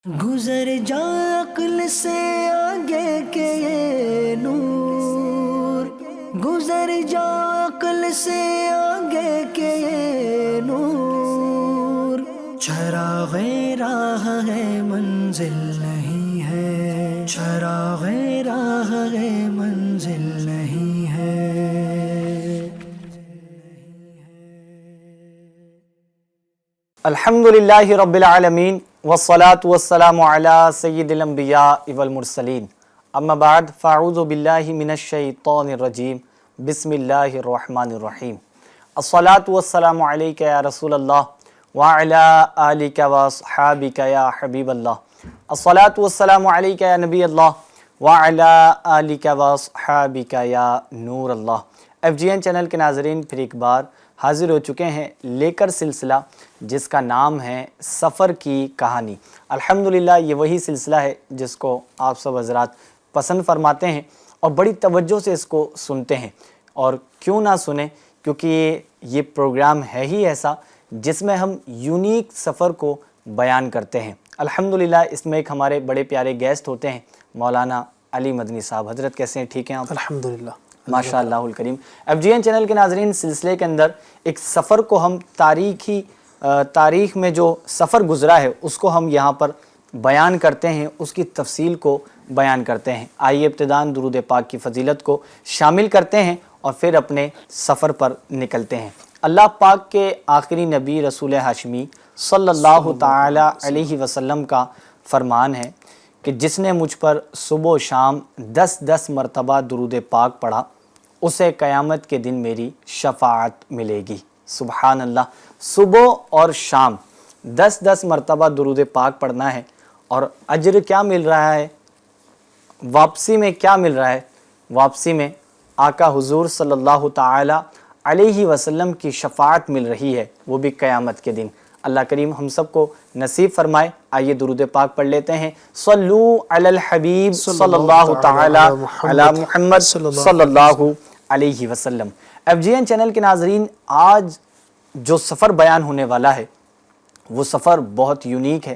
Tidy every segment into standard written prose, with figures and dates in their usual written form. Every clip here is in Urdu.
گزر جا عقل سے آگے کے یہ نور، گزر جا عقل سے آگے کے یہ نور، چراغ راہ ہے منزل نہیں ہے، چراغ راہ ہے منزل نہیں ہے۔ الحمدللہ رب العالمین والصلاة والسلام علی سید الانبیاء والمرسلین، اما بعد فاعوذ باللہ من الشیطان الرجیم، بسم اللہ الرحمن الرحیم۔ الصلاة والسلام علیک یا رسول اللہ وعلی آلک واصحابک یا حبیب اللہ، الصلاة والسلام علیک یا نبی اللہ وعلی آلک واصحابک یا نور اللہ۔ ایف جی این چینل کے ناظرین پھر ایک بار حاضر ہو چکے ہیں لے کر سلسلہ جس کا نام ہے سفر کی کہانی۔ الحمدللہ یہ وہی سلسلہ ہے جس کو آپ سب حضرات پسند فرماتے ہیں اور بڑی توجہ سے اس کو سنتے ہیں، اور کیوں نہ سنیں، کیونکہ یہ پروگرام ہے ہی ایسا جس میں ہم یونیک سفر کو بیان کرتے ہیں۔ الحمدللہ اس میں ایک ہمارے بڑے پیارے گیسٹ ہوتے ہیں مولانا علی مدنی صاحب۔ حضرت کیسے ہیں؟ ٹھیک ہیں آپ؟ الحمدللہ ماشاء اللہ الکریم۔ ایف جی این چینل کے ناظرین سلسلے کے اندر ایک سفر کو ہم تاریخ میں جو سفر گزرا ہے اس کو ہم یہاں پر بیان کرتے ہیں، اس کی تفصیل کو بیان کرتے ہیں۔ آئیے ابتداً درود پاک کی فضیلت کو شامل کرتے ہیں اور پھر اپنے سفر پر نکلتے ہیں۔ اللہ پاک کے آخری نبی رسول ہاشمی صلی اللہ تعالی علیہ وسلم کا فرمان ہے کہ جس نے مجھ پر صبح و شام 10 مرتبہ درود پاک پڑھا اسے قیامت کے دن میری شفاعت ملے گی۔ سبحان اللہ، صبح اور شام 10 مرتبہ درود پاک پڑھنا ہے، اور اجر کیا مل رہا ہے؟ واپسی میں کیا مل رہا ہے؟ واپسی میں آقا حضور صلی اللہ تعالی علیہ وسلم کی شفاعت مل رہی ہے، وہ بھی قیامت کے دن۔ اللہ کریم ہم سب کو نصیب فرمائے۔ آئیے درود پاک پڑھ لیتے ہیں۔ صلو علی الحبیب صلی اللہ تعالی علی محمد صلی اللہ علیہ وسلم۔ ایف جی این چینل کے ناظرین آج جو سفر بیان ہونے والا ہے وہ سفر بہت یونیک ہے،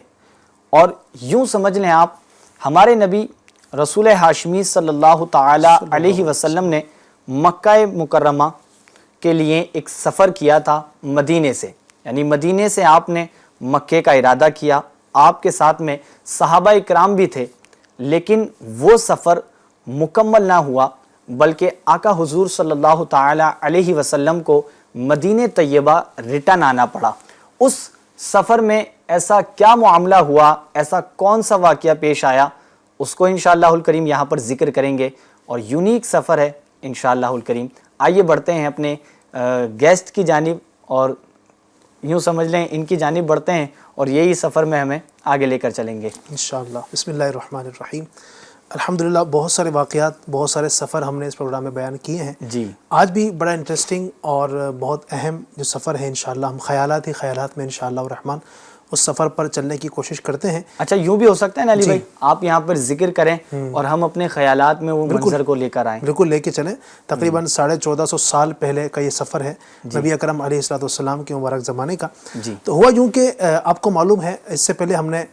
اور یوں سمجھ لیں آپ ہمارے نبی رسول ہاشمی صلی اللہ تعالی علیہ وسلم نے مکہ مکرمہ کے لیے ایک سفر کیا تھا مدینے سے، یعنی مدینے سے آپ نے مکے کا ارادہ کیا، آپ کے ساتھ میں صحابہ اکرام بھی تھے، لیکن وہ سفر مکمل نہ ہوا، بلکہ آقا حضور صلی اللہ تعالی علیہ وسلم کو مدینہ طیبہ ریٹرن آنا پڑا۔ اس سفر میں ایسا کیا معاملہ ہوا، ایسا کون سا واقعہ پیش آیا، اس کو انشاءاللہ الکریم یہاں پر ذکر کریں گے، اور یونیک سفر ہے انشاءاللہ الکریم۔ آئیے بڑھتے ہیں اپنے گیسٹ کی جانب، اور یوں سمجھ لیں ان کی جانب بڑھتے ہیں، اور یہی سفر میں ہمیں آگے لے کر چلیں گے انشاءاللہ۔ بسم اللہ الرحمن الرحیم۔ الحمدللہ بہت سارے واقعات، بہت سارے سفر ہم نے اس پروگرام میں بیان کیے ہیں۔ جی، آج بھی بڑا انٹرسٹنگ اور بہت اہم جو سفر ہے انشاءاللہ ہم خیالات میں انشاءاللہ الرحمن اس سفر پر چلنے کی کوشش کرتے ہیں۔ اچھا یوں بھی ہو سکتا ہے نا علی بھائی، آپ یہاں پر ذکر کریں اور ہم اپنے خیالات میں وہ منظر کو لے کر آئیں۔ بالکل لے کے چلیں۔ تقریباً 1450 سال پہلے کا یہ سفر ہے نبی اکرم علیہ السلام کے مبارک زمانے کا۔ تو ہوا یوں کہ آپ کو معلوم ہے اس سے پہلے ہم نے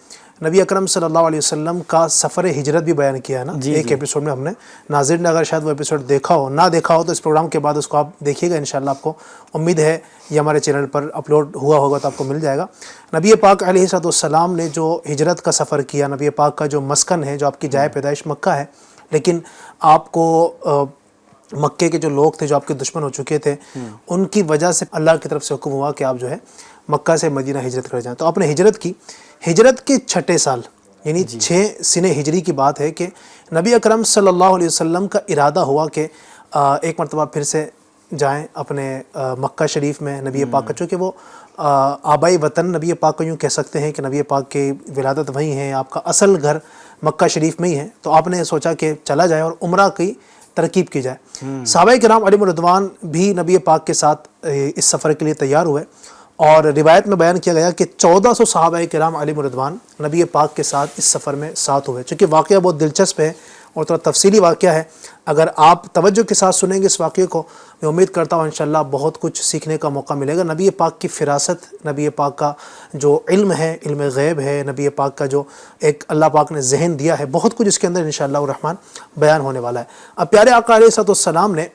نبی اکرم صلی اللہ علیہ وسلم کا سفر ہجرت بھی بیان کیا ہے نا، ایک ایپیسوڈ میں ہم نے۔ ناظرین نے اگر شاید وہ ایپیسوڈ دیکھا ہو، نہ دیکھا ہو تو اس پروگرام کے بعد اس کو آپ دیکھیے گا انشاءاللہ، آپ کو امید ہے یہ ہمارے چینل پر اپلوڈ ہوا ہوگا تو آپ کو مل جائے گا۔ نبی پاک علیہ السلام نے جو ہجرت کا سفر کیا، نبی پاک کا جو مسکن ہے، جو آپ کی جائے پیدائش مکہ ہے، لیکن آپ کو مکے کے جو لوگ تھے جو آپ کے دشمن ہو چکے تھے، ان کی وجہ سے اللہ کی طرف سے حکم ہوا کہ آپ جو ہے مکہ سے مدینہ ہجرت کر جائیں۔ تو آپ نے ہجرت کی۔ ہجرت کے 6 سال یعنی 6 سنہ ہجری کی بات ہے کہ نبی اکرم صلی اللہ علیہ وسلم کا ارادہ ہوا کہ ایک مرتبہ پھر سے جائیں اپنے مکہ شریف میں۔ نبی پاک کا چونکہ وہ آبائی وطن نبی پاک کو یوں کہہ سکتے ہیں کہ نبی پاک کی ولادت وہیں ہے، آپ کا اصل گھر مکہ شریف میں ہی ہے، تو آپ نے سوچا کہ چلا جائے اور عمرہ کی ترکیب کی جائے۔ صحابہ کرام علیہم الرضوان بھی نبی پاک کے ساتھ اس سفر کے لیے تیار ہوئے، اور روایت میں بیان کیا گیا کہ 1400 صحابہ کرام علیہم رضوان نبی پاک کے ساتھ اس سفر میں ساتھ ہوئے. چونکہ واقعہ بہت دلچسپ ہے اور تھوڑا تفصیلی واقعہ ہے. اگر آپ توجہ کے ساتھ سنیں گے اس واقعے کو, میں امید کرتا ہوں انشاءاللہ بہت کچھ سیکھنے کا موقع ملے گا. نبی پاک کی فراست, نبی پاک کا جو علم ہے, علم غیب ہے, نبی پاک کا جو ایک اللہ پاک نے ذہن دیا ہے, بہت کچھ اس کے اندر انشاءاللہ الرحمن بیان ہونے والا ہے. اب پیارے آقا علیہ السلام نے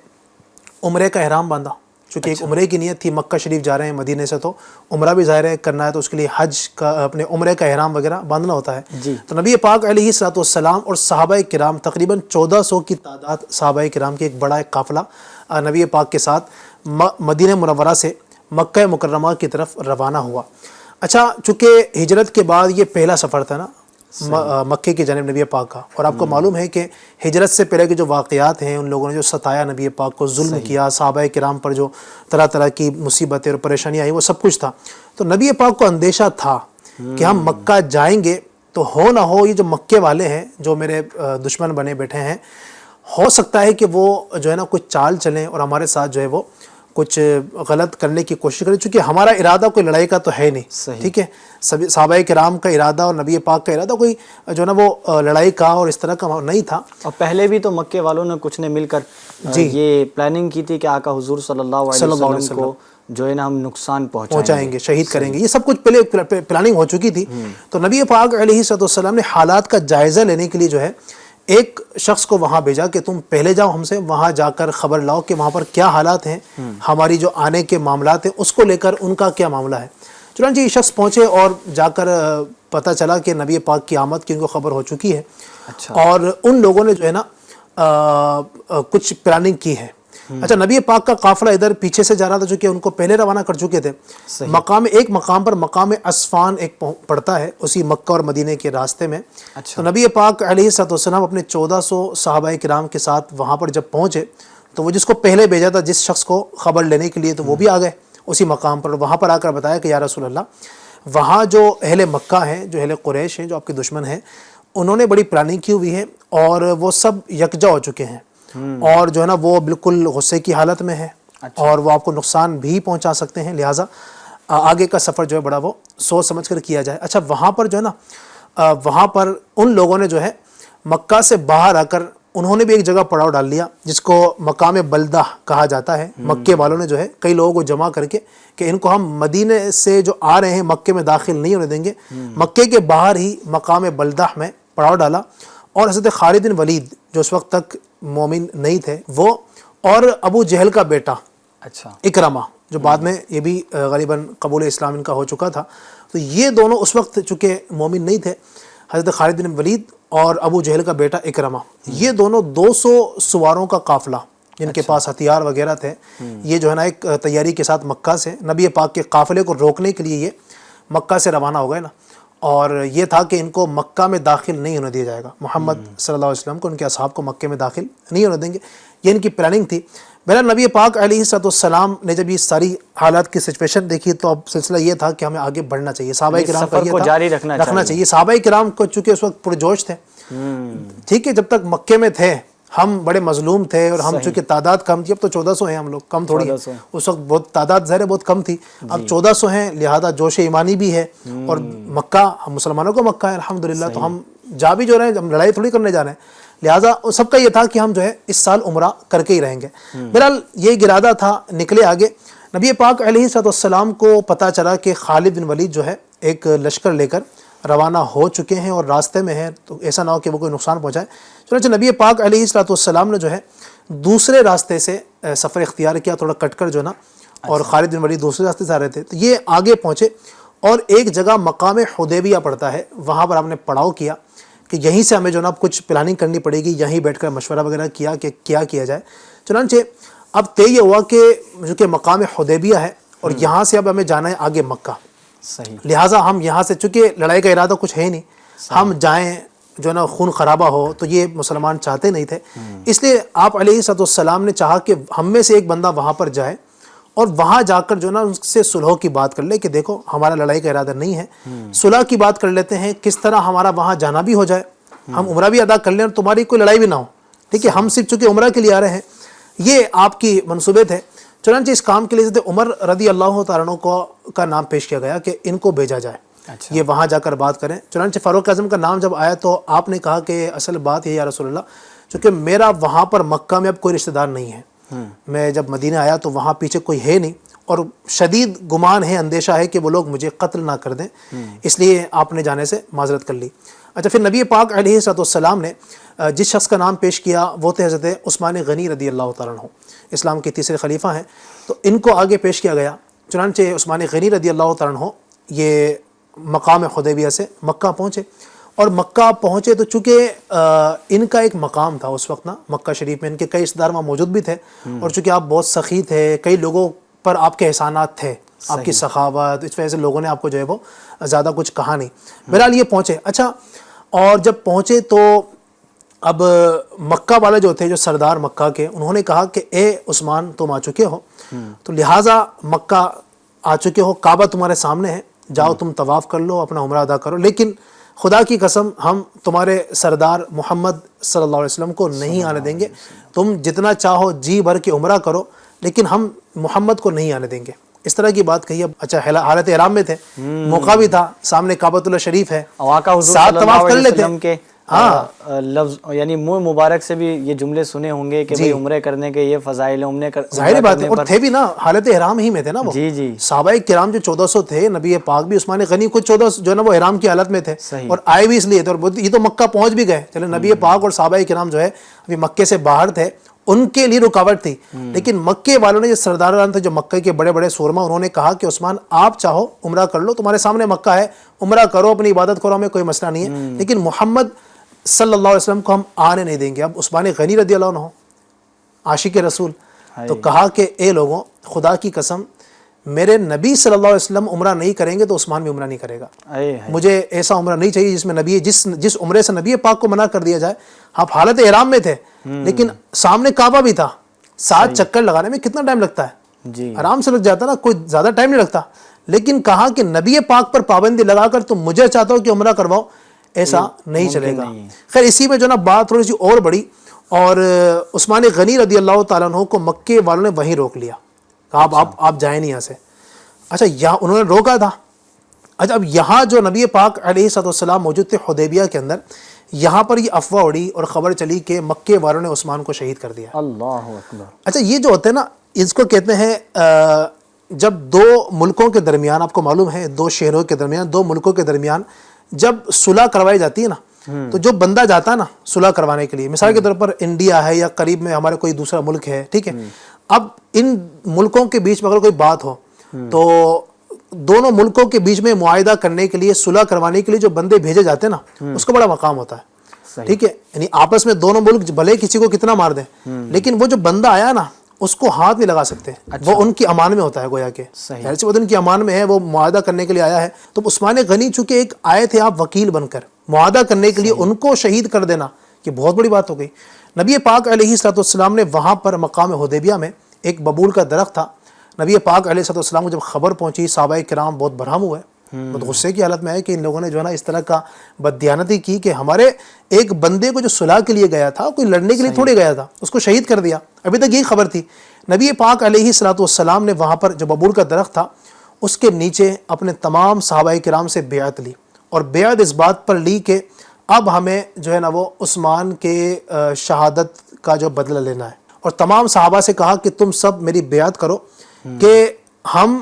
عمرے کا احرام باندھا. چونکہ ایک عمرے کی نیت تھی, مکہ شریف جا رہے ہیں مدینے سے, تو عمرہ بھی ظاہر ہے کرنا ہے, تو اس کے لیے حج کا اپنے عمرے کا احرام وغیرہ باندھنا ہوتا ہے. تو نبی پاک علیہ السلام اور صحابہ کرام تقریباً 1400 کی تعداد, صحابہ کرام کی ایک بڑا ایک قافلہ نبی پاک کے ساتھ مدینہ منورہ سے مکہ مکرمہ کی طرف روانہ ہوا. اچھا, چونکہ ہجرت کے بعد یہ پہلا سفر تھا نا مکے کی جانب نبی پاک کا, اور آپ کو معلوم ہے کہ ہجرت سے پہلے کے جو واقعات ہیں, ان لوگوں نے جو ستایا نبی پاک کو, ظلم کیا صحابہ کرام پر, جو طرح طرح کی مصیبتیں اور پریشانیاں آئیں, وہ سب کچھ تھا. تو نبی پاک کو اندیشہ تھا کہ ہم مکہ جائیں گے تو ہو نہ ہو یہ جو مکے والے ہیں, جو میرے دشمن بنے بیٹھے ہیں, ہو سکتا ہے کہ وہ جو ہے نا کچھ چال چلیں اور ہمارے ساتھ جو ہے وہ کچھ غلط کرنے کی کوشش کریں. چونکہ ہمارا ارادہ کوئی لڑائی کا تو ہے نہیں, ٹھیک ہے, سبھی صحابہ کرام کا ارادہ اور نبی پاک کا ارادہ کوئی جو ہے نا وہ لڑائی کا اور اس طرح کا نہیں تھا. اور پہلے بھی تو مکے والوں نے کچھ نے مل کر یہ پلاننگ کی تھی کہ آقا حضور صلی اللہ علیہ وسلم کو جو ہے نا ہم نقصان پہنچائیں گے, شہید کریں گے, یہ سب کچھ پہلے پلاننگ ہو چکی تھی. تو نبی پاک علیہ السلام نے حالات کا جائزہ لینے کے لیے جو ہے ایک شخص کو وہاں بھیجا کہ تم پہلے جاؤ ہم سے, وہاں جا کر خبر لاؤ کہ وہاں پر کیا حالات ہیں, ہماری جو آنے کے معاملات ہیں اس کو لے کر ان کا کیا معاملہ ہے. چنانچہ یہ شخص پہنچے اور جا کر پتہ چلا کہ نبی پاک کی آمد کی ان کو خبر ہو چکی ہے. اور ان لوگوں نے جو ہے نا کچھ پلاننگ کی ہے. اچھا, نبی پاک کا قافلہ ادھر پیچھے سے جا رہا تھا, چونکہ ان کو پہلے روانہ کر چکے تھے. ایک مقام پر مقام اسفان ایک پڑتا ہے اسی مکہ اور مدینے کے راستے میں. تو نبی پاک علیہ السلام اپنے 1400 صحابہ کرام کے ساتھ وہاں پر جب پہنچے, تو وہ جس کو پہلے بھیجا تھا جس شخص کو خبر لینے کے لیے, تو وہ بھی آ گئے اسی مقام پر. وہاں پر آ کر بتایا کہ یا رسول اللہ, وہاں جو اہل مکہ ہیں, جو اہل قریش ہیں, جو آپ کے دشمن ہیں, انہوں نے بڑی پلاننگ کی ہوئی ہے اور وہ سب یکجا ہو چکے ہیں, اور جو ہے نا وہ بالکل غصے کی حالت میں ہے, اور وہ آپ کو نقصان بھی پہنچا سکتے ہیں. لہٰذا آگے کا سفر جو ہے بڑا وہ سوچ سمجھ کر کیا جائے. اچھا, وہاں پر جو ہے نا وہاں پر ان لوگوں نے جو ہے مکہ سے باہر آ کر انہوں نے بھی ایک جگہ پڑاؤ ڈال لیا جس کو مقام بلدہ کہا جاتا ہے. مکے والوں نے جو ہے کئی لوگوں کو جمع کر کے کہ ان کو ہم مدینے سے جو آ رہے ہیں مکے میں داخل نہیں ہونے دیں گے, مکے کے باہر ہی مقام بلدہ میں پڑاؤ ڈالا. اور حضرت خالد بن ولید جو اس وقت تک مومن نہیں تھے, وہ اور ابو جہل کا بیٹا اکرمہ, جو بعد میں یہ بھی غالباً قبول اسلام ان کا ہو چکا تھا, تو یہ دونوں اس وقت چونکہ مومن نہیں تھے, حضرت خالد بن ولید اور ابو جہل کا بیٹا اکرمہ, یہ دونوں 200 سواروں کا قافلہ جن کے پاس ہتھیار وغیرہ تھے, یہ جو ہے نا ایک تیاری کے ساتھ مکہ سے نبی پاک کے قافلے کو روکنے کے لیے یہ مکہ سے روانہ ہو گئے نا. اور یہ تھا کہ ان کو مکہ میں داخل نہیں ہونے دیا جائے گا, محمد صلی اللہ علیہ وسلم کو, ان کے اصحاب کو مکے میں داخل نہیں ہونے دیں گے, یہ ان کی پلاننگ تھی. بہرحال نبی پاک علیہ السلام نے جب یہ ساری حالات کی سچویشن دیکھی, تو اب سلسلہ یہ تھا کہ ہمیں آگے بڑھنا چاہیے, صحابہ کرام سفر کو جاری رکھنا چاہیے. صحابہ کرام کو چونکہ اس وقت پرجوش تھے, ٹھیک ہے, جب تک مکے میں تھے ہم بڑے مظلوم تھے, اور ہم چونکہ تعداد کم تھی, اب تو 1400 ہیں ہم لوگ, کم تھوڑی ہے, اس وقت بہت تعداد ظاہر بہت کم تھی, اب 1400 ہیں, لہذا جوش ایمانی بھی ہے, اور مکہ ہم مسلمانوں کو مکہ ہے الحمدللہ, تو ہم جا بھی جو رہے ہیں, ہم لڑائی تھوڑی کرنے جا رہے ہیں, لہٰذا سب کا یہ تھا کہ ہم جو ہے اس سال عمرہ کر کے ہی رہیں گے. بہرحال یہ ارادہ تھا, نکلے آگے. نبی پاک علیہ السلام کو پتہ چلا کہ خالد بن ولید جو ہے ایک لشکر لے کر روانہ ہو چکے ہیں اور راستے میں ہیں, تو ایسا نہ ہو کہ وہ کوئی نقصان پہنچائے. چنانچہ نبی پاک علیہ السلام نے جو ہے دوسرے راستے سے سفر اختیار کیا, تھوڑا کٹ کر جو نا, اور خالد بن ولید دوسرے راستے سے آ رہے تھے, تو یہ آگے پہنچے اور ایک جگہ مقام حدیبیہ پڑتا ہے, وہاں پر ہم نے پڑاؤ کیا کہ یہیں سے ہمیں جو نا کچھ پلاننگ کرنی پڑے گی, یہیں بیٹھ کر مشورہ وغیرہ کیا کہ کیا کیا جائے. چنانچہ اب طے یہ ہوا کہ جو کہ مقام حدیبیہ ہے, اور یہاں سے اب ہمیں جانا ہے آگے مکہ. لہٰذا ہم یہاں سے, چونکہ لڑائی کا ارادہ کچھ ہے نہیں, ہم جائیں جو نا خون خرابہ ہو, تو یہ مسلمان چاہتے نہیں تھے. اس لیے آپ علیہ السلام نے چاہا کہ ہم میں سے ایک بندہ وہاں پر جائے اور وہاں جا کر جو نا ان سے صلح کی بات کر لے کہ دیکھو ہمارا لڑائی کا ارادہ نہیں ہے, صلح کی بات کر لیتے ہیں, کس طرح ہمارا وہاں جانا بھی ہو جائے, ہم عمرہ بھی ادا کر لیں اور تمہاری کوئی لڑائی بھی نہ ہو, ٹھیک ہے, ہم صرف چونکہ عمرہ کے لیے آ رہے ہیں, یہ آپ کی منصوبے تھے. چنانچہ اس کام کے لیے حضرت عمر رضی اللہ تعالیٰ عنہ کا نام پیش کیا گیا کہ ان کو بھیجا جائے، یہ وہاں جا کر بات کریں۔ چنانچہ فاروق اعظم کا نام جب آیا تو آپ نے کہا کہ اصل بات یہ یا رسول اللہ، چونکہ میرا وہاں پر مکہ میں اب کوئی رشتہ دار نہیں ہے، میں جب مدینہ آیا تو وہاں پیچھے کوئی ہے نہیں، اور شدید گمان ہے، اندیشہ ہے کہ وہ لوگ مجھے قتل نہ کر دیں، اس لیے آپ نے جانے سے معذرت کر لی۔ اچھا، پھر نبی پاک علیہ السلام نے جس شخص کا نام پیش کیا وہ تھے حضرت عثمان غنی رضی اللہ تعالیٰ عنہ، اسلام کے تیسرے خلیفہ ہیں، تو ان کو آگے پیش کیا گیا۔ چنانچہ عثمان غنی رضی اللہ تعالیٰ عنہ یہ مقام حدیبیہ سے مکہ پہنچے، اور مکہ پہنچے تو چونکہ ان کا ایک مقام تھا اس وقت نا مکہ شریف میں، ان کے کئی رشتہ دار وہاں موجود بھی تھے، اور چونکہ آپ بہت سخی تھے، کئی لوگوں پر آپ کے احسانات تھے، آپ کی سخاوت، اس وجہ سے لوگوں نے آپ کو جو ہے وہ زیادہ کچھ کہا نہیں۔ بہرحال یہ پہنچے۔ اچھا، اور جب پہنچے تو اب مکہ والے جو تھے، جو سردار مکہ کے، انہوں نے کہا کہ اے عثمان تم آ چکے ہو، تو لہٰذا مکہ آ چکے ہو، کعبہ تمہارے سامنے ہے، جاؤ تم طواف کر لو، اپنا عمرہ ادا کرو، لیکن خدا کی قسم ہم تمہارے سردار محمد صلی اللہ علیہ وسلم کو نہیں آنے دیں گے، تم جتنا چاہو جی بھر کے عمرہ کرو، لیکن ہم محمد کو نہیں آنے دیں گے۔ اس طرح کی بات کہی۔ اب اچھا، حالت احرام میں تھے، موقع بھی تھا، سامنے کعبۃ اللہ شریف ہے، ساتھ طواف کر لیتے کے لفظ یعنی منہ مبارک سے بھی یہ جملے سنے ہوں گے کہ بھئی عمرے کرنے کے یہ فضائل ہیں، عمرے ظاہر بات ہے، اور تھے بھی نا حالت احرام ہی میں تھے نا وہ، جی صحابہ کرام جو 1400 تھے، نبی پاک بھی عثمان غنی خود 1400 جو ہے نا وہ احرام کی حالت میں تھے، اور آئے بھی اس لیے تھے، اور یہ تو مکہ پہنچ بھی گئے، چلے نبی پاک اور صحابہ کرام جو ہے ابھی مکے سے باہر تھے، ان کے لیے رکاوٹ تھی، لیکن مکے والوں نے جو سرداران تھے، جو مکے کے بڑے بڑے سورما، انہوں نے کہا کہ عثمان آپ چاہو عمرہ کر لو، تمہارے سامنے مکہ ہے، عمرہ کرو، اپنی عبادت کرو، ہمیں کوئی مسئلہ نہیں ہے، لیکن محمد صلی اللہ علیہ وسلم کو ہم آنے نہیں دیں گے۔ اب عثمان غنی رضی اللہ عنہ عاشق رسول، تو کہا کہ اے لوگوں، خدا کی قسم میرے نبی صلی اللہ علیہ وسلم عمرہ نہیں کریں گے تو عثمان بھی عمرہ نہیں کرے گا، مجھے ایسا عمرہ نہیں چاہیے جس میں نبی جس عمرے سے نبی پاک کو منع کر دیا جائے۔ آپ حالت احرام میں تھے، لیکن سامنے کعبہ بھی تھا، 7 چکر لگانے میں کتنا ٹائم لگتا ہے، آرام سے لگ جاتا نا، کوئی زیادہ ٹائم نہیں لگتا، لیکن کہا کہ نبی پاک پر پابندی لگا کر تم مجھے چاہتا ہو کہ عمرہ کرواؤ، ایسا نہیں چلے گا۔ خیر، اسی میں جو نا بات تھوڑی سی اور بڑی، اور عثمان غنی رضی اللہ تعالیٰ عنہ کو مکے والوں نے وہیں روک لیا، کہا آپ جائیں نہیں یہاں سے۔ اچھا، یہاں انہوں نے روکا تھا۔ اچھا، اب یہاں جو نبی پاک علیہ السلام موجود تھے حدیبیہ کے اندر، یہاں پر یہ افواہ اڑی اور خبر چلی کہ مکے والوں نے عثمان کو شہید کر دیا۔ اللہ اکبر۔ اچھا، یہ جو ہوتے ہیں نا، اس کو کہتے ہیں جب دو ملکوں کے درمیان، آپ کو معلوم ہے 2 شہروں کے درمیان، 2 ملکوں کے درمیان جب صلح کروائی جاتی ہے نا، تو جو بندہ جاتا ہے نا صلح کروانے کے لیے، مثال کے طور پر انڈیا ہے یا قریب میں ہمارے کوئی دوسرا ملک ہے، ٹھیک ہے، اب ان ملکوں کے بیچ میں اگر کوئی بات ہو تو دونوں ملکوں کے بیچ میں معاہدہ کرنے کے لیے، صلح کروانے کے لیے جو بندے بھیجے جاتے ہیں نا، اس کو بڑا مقام ہوتا ہے، ٹھیک ہے، یعنی آپس میں دونوں ملک بھلے کسی کو کتنا مار دیں، لیکن وہ جو بندہ آیا نا اس کو ہاتھ نہیں لگا سکتے، وہ ان کی امان میں ہوتا ہے، گویا کہ وہ ان کی امان میں ہے، وہ معاہدہ کرنے کے لیے آیا ہے۔ تو عثمان غنی چونکہ ایک آئے تھے آپ وکیل بن کر معاہدہ کرنے کے لیے، ان کو شہید کر دینا یہ بہت بڑی بات ہو گئی۔ نبی پاک علیہ السلام نے وہاں پر مقام حدیبیہ میں ایک ببول کا درخت تھا، نبی پاک علیہ السلام کو جب خبر پہنچی، صحابہ کرام بہت برہم ہوئے، بہت غصے کی حالت میں ہے کہ ان لوگوں نے جو ہے نا اس طرح کا بددیانتی کی کہ ہمارے ایک بندے کو جو صلح کے لیے گیا تھا، کوئی لڑنے کے لیے تھوڑی گیا تھا، اس کو شہید کر دیا۔ ابھی تک یہی خبر تھی۔ نبی پاک علیہ السلام نے وہاں پر جو ببول کا درخت تھا اس کے نیچے اپنے تمام صحابہ کرام سے بیعت لی، اور بیعت اس بات پر لی کہ اب ہمیں جو ہے نا وہ عثمان کے شہادت کا جو بدلہ لینا ہے، اور تمام صحابہ سے کہا کہ تم سب میری بیعت کرو کہ ہم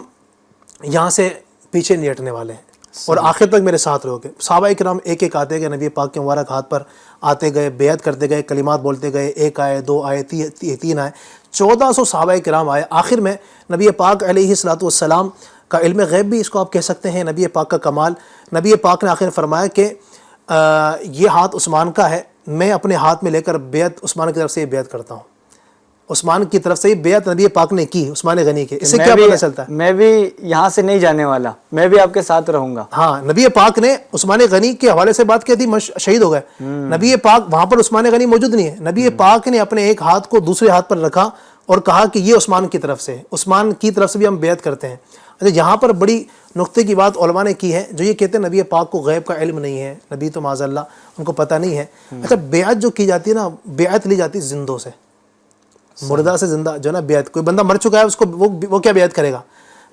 یہاں سے پیچھے نہیں ہٹنے والے ہیں، اور آخر تک میرے ساتھ رہو گے۔ صحابہ کرام ایک ایک آتے گئے، نبی پاک کے مبارک ہاتھ پر آتے گئے، بیعت کرتے گئے، کلمات بولتے گئے، 1 آئے، 2 آئے، 3 آئے، 1400 صحابہ کرام آئے۔ آخر میں نبی پاک علیہ السلام کا علم غیب بھی اس کو آپ کہہ سکتے ہیں، نبی پاک کا کمال، نبی پاک نے آخر فرمایا کہ یہ ہاتھ عثمان کا ہے، میں اپنے ہاتھ میں لے کر بیعت عثمان کی طرف سے یہ بیعت کرتا ہوں۔ عثمان کی طرف سے یہ بیعت نبی پاک نے کی عثمان غنی کے، اس سے کیا پتہ چلتا ہے؟ میں بھی یہاں سے نہیں جانے والا، میں بھی آپ کے ساتھ رہوں گا۔ ہاں، نبی پاک نے عثمان غنی کے حوالے سے بات کی تھی، شہید ہو گئے، نبی پاک وہاں پر عثمان غنی موجود نہیں ہے، نبی پاک نے اپنے ایک ہاتھ کو دوسرے ہاتھ پر رکھا اور کہا کہ یہ عثمان کی طرف سے، عثمان کی طرف سے بھی ہم بیعت کرتے ہیں۔ اچھا، یہاں پر بڑی نقطے کی بات علماء نے کی ہے، جو یہ کہتے ہیں نبی پاک کو غیب کا علم نہیں ہے، نبی تو معاذ اللہ ان کو پتہ نہیں ہے۔ اچھا، بیعت جو کی جاتی ہے نا، بیعت لی جاتی ہے زندوں سے، مردہ سے زندہ جو ہے نا بیعت، کوئی بندہ مر چکا ہے اس کو وہ کیا بیعت کرے گا؟